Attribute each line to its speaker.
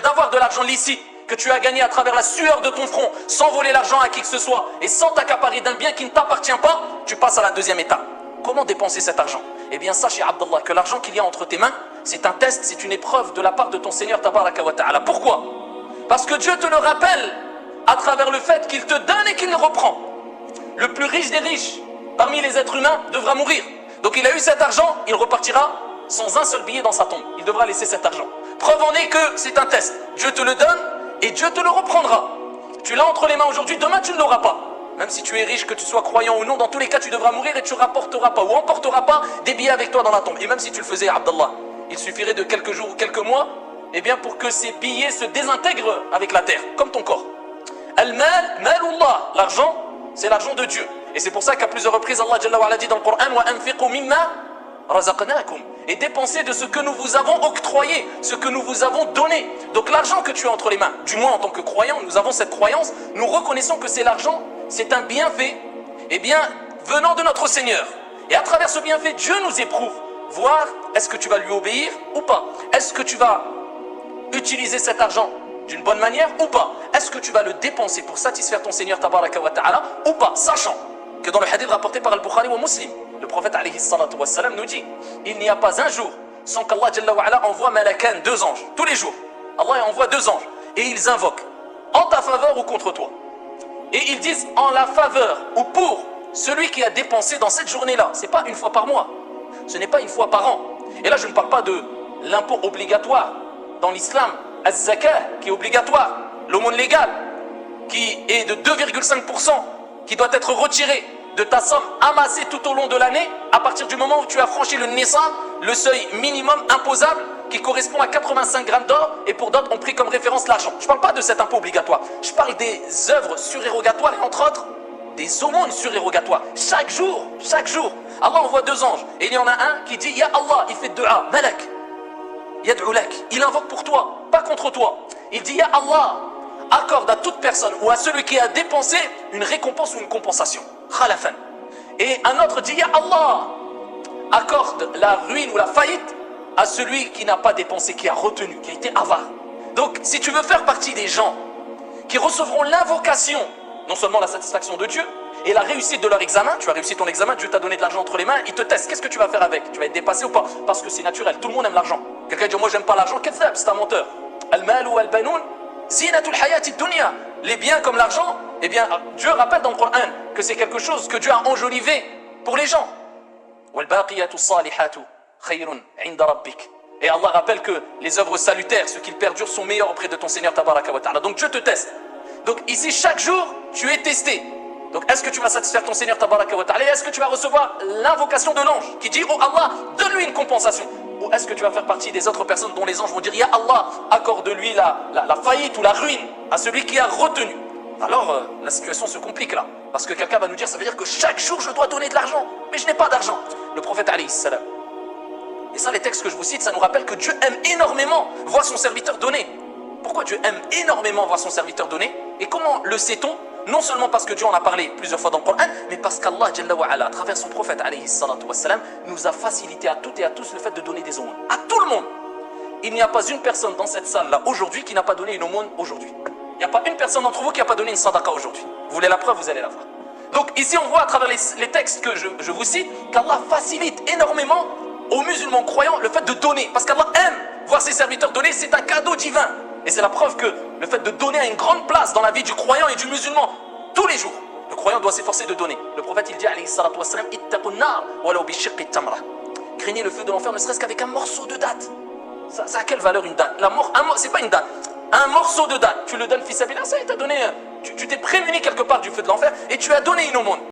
Speaker 1: d'avoir de l'argent licite que tu as gagné à travers la sueur de ton front, sans voler l'argent à qui que ce soit et sans t'accaparer d'un bien qui ne t'appartient pas, tu passes à la deuxième étape. Comment dépenser cet argent? Eh bien, sache, Abdallah, que l'argent qu'il y a entre tes mains, c'est un test, c'est une épreuve de la part de ton Seigneur Tabaraka wa Ta'ala. Pourquoi? Parce que Dieu te le rappelle à travers le fait qu'il te donne et qu'il reprend. Le plus riche des riches parmi les êtres humains devra mourir. Donc il a eu cet argent, il repartira sans un seul billet dans sa tombe. Il devra laisser cet argent. Preuve en est que c'est un test. Dieu te le donne et Dieu te le reprendra. Tu l'as entre les mains aujourd'hui, demain tu ne l'auras pas. Même si tu es riche, que tu sois croyant ou non, dans tous les cas tu devras mourir et tu ne rapporteras pas ou emporteras pas des billets avec toi dans la tombe. Et même si tu le faisais, Abdallah, il suffirait de quelques jours ou quelques mois, eh bien pour que ces billets se désintègrent avec la terre, comme ton corps. Al-mal, malullah, l'argent, c'est l'argent de Dieu. Et c'est pour ça qu'à plusieurs reprises, Allah Jalla wa Ala dit dans le Coran, wa anfiqu mimma razaqnakum, et dépensez de ce que nous vous avons octroyé, ce que nous vous avons donné. Donc l'argent que tu as entre les mains, du moins en tant que croyant, nous avons cette croyance, nous reconnaissons que c'est l'argent, c'est un bienfait, eh bien, venant de notre Seigneur. Et à travers ce bienfait, Dieu nous éprouve, voir est-ce que tu vas lui obéir ou pas. Est-ce que tu vas utiliser cet argent d'une bonne manière ou pas. Est-ce que tu vas le dépenser pour satisfaire ton Seigneur Tabaraka wa Ta'ala ou pas, sachant que dans le hadith rapporté par Al-Bukhari ou Muslim, le prophète alayhi salatu wa salam nous dit, il n'y a pas un jour sans qu'Allah Jalla wa Ala envoie malakan, 2 anges, tous les jours. Allah envoie 2 anges et ils invoquent en ta faveur ou contre toi. Et ils disent en la faveur ou pour celui qui a dépensé dans cette journée-là. Ce n'est pas une fois par mois, ce n'est pas une fois par an. Et là je ne parle pas de l'impôt obligatoire dans l'islam, az-zakah qui est obligatoire, l'aumône légale qui est de 2,5%, qui doit être retiré de ta somme amassée tout au long de l'année à partir du moment où tu as franchi le nisab, le seuil minimum imposable qui correspond à 85 grammes d'or, et pour d'autres on pris comme référence l'argent. Je ne parle pas de cet impôt obligatoire, je parle des œuvres surérogatoires et entre autres des aumônes surérogatoires. Chaque jour, Allah envoie 2 anges et il y en a un qui dit Ya Allah, il fait dua, malak, yad'ulak, il invoque pour toi, pas contre toi. Il dit Ya Allah, accorde à toute personne ou à celui qui a dépensé une récompense ou une compensation. Khalafan. Et un autre dit Ya Allah, accorde la ruine ou la faillite à celui qui n'a pas dépensé, qui a retenu, qui a été avare. Donc si tu veux faire partie des gens qui recevront l'invocation, non seulement la satisfaction de Dieu et la réussite de leur examen, tu as réussi ton examen, Dieu t'a donné de l'argent entre les mains, il te teste, qu'est-ce que tu vas faire avec? Tu vas être dépassé ou pas? Parce que c'est naturel, tout le monde aime l'argent. Quelqu'un dit moi j'aime pas l'argent, c'est un menteur. Al-mal ou al-banoun zinatul hayati dunya. Les biens comme l'argent, eh bien Dieu rappelle dans le Coran que c'est quelque chose que Dieu a enjolivé pour les gens. Wal-baqiyatu salihatu khayrun 'inda rabbik. Et Allah rappelle que les œuvres salutaires, ce qu'ils perdurent, sont meilleurs auprès de ton Seigneur Tabaraka wa Ta'ala. Donc Dieu te teste. Donc ici chaque jour tu es testé. Donc est-ce que tu vas satisfaire ton Seigneur Tabaraka wa Ta'ala? Est-ce que tu vas recevoir l'invocation de l'ange qui dit oh Allah, donne-lui une compensation? Ou est-ce que tu vas faire partie des autres personnes dont les anges vont dire Ya Allah, accorde-lui la faillite ou la ruine à celui qui a retenu? Alors la situation se complique là. Parce que quelqu'un va nous dire ça veut dire que chaque jour je dois donner de l'argent. Mais je n'ai pas d'argent. Le prophète alayhi salam. Et ça les textes que je vous cite, ça nous rappelle que Dieu aime énormément voir son serviteur donner. Pourquoi Dieu aime énormément voir son serviteur donner? Et comment le sait-on? Non seulement parce que Dieu en a parlé plusieurs fois dans le Coran, mais parce qu'Allah Jalla wa Ala, à travers son prophète alayhi salatu wassalam, nous a facilité à toutes et à tous le fait de donner des aumônes. À tout le monde. Il n'y a pas une personne dans cette salle-là aujourd'hui qui n'a pas donné une aumône aujourd'hui. Il n'y a pas une personne d'entre vous qui n'a pas donné une sadaqa aujourd'hui. Vous voulez la preuve, vous allez la voir. Donc ici on voit à travers les textes que je vous cite qu'Allah facilite énormément aux musulmans croyants le fait de donner. Parce qu'Allah aime voir ses serviteurs donner, c'est un cadeau divin. Et c'est la preuve que le fait de donner a une grande place dans la vie du croyant et du musulman. Tous les jours, le croyant doit s'efforcer de donner. Le prophète il dit alayhi salatu wassalam, ittaqun nar walau bi shiqqi tamra. Craignez le feu de l'enfer ne serait-ce qu'avec un morceau de date. Ça a quelle valeur une date? La mort, c'est pas une date. Un morceau de date, tu le donnes fils sabilillah, ça il t'a donné, tu t'es prémuni quelque part du feu de l'enfer et tu as donné une aumône.